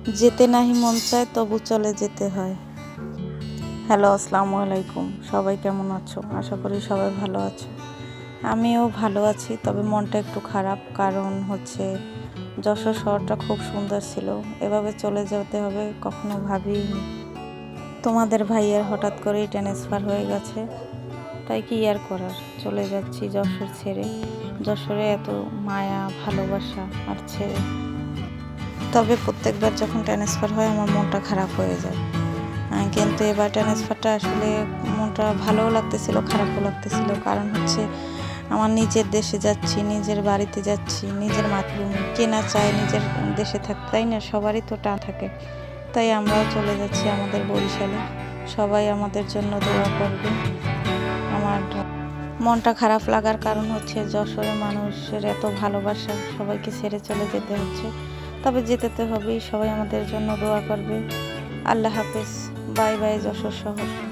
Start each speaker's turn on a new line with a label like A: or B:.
A: যেতে নাহি মন চায় তবু চলে যেতে হয়। হ্যালো, আসসালামু আলাইকুম। সবাই কেমন আছো? আশা করি সবাই ভালো আছো। আমিও ভালো আছি, তবে মনটা একটু খারাপ। কারণ হচ্ছে যশোর শহরটা খুব সুন্দর ছিল, এভাবে চলে যেতে হবে কখনো ভাবিনি। তোমাদের ভাইয়ের হঠাৎ করেই ট্রান্সফার হয়ে গেছে, তাই কি আর করার, চলে যাচ্ছি যশোর ছেড়ে। যশোরে এত মায়া ভালোবাসা আর ছেড়ে। তবে প্রত্যেকবার যখন ট্রান্সফার হয় আমার মনটা খারাপ হয়ে যায়। কিন্তু এবার ট্রান্সফারটা আসলে মনটা ভালোও লাগতেছিল, খারাপও লাগতেছিল। কারণ হচ্ছে আমার নিজের দেশে যাচ্ছি, নিজের বাড়িতে যাচ্ছি, নিজের মাতৃভূমি। কে না চায় নিজের দেশে থাকতে, তাই না? সবারই তো টান থাকে। তাই আমরাও চলে যাচ্ছি আমাদের বরিশালে। সবাই আমাদের জন্য দোয়া করবে। আমার মনটা খারাপ লাগার কারণ হচ্ছে যশোরের মানুষের এত ভালোবাসা, সবাইকে ছেড়ে চলে যেতে হচ্ছে। তবে যেতে তো হবেই, সবাই আমাদের জন্য দোয়া করবে। আল্লাহ হাফেজ, বাই বাই যশোর শহর।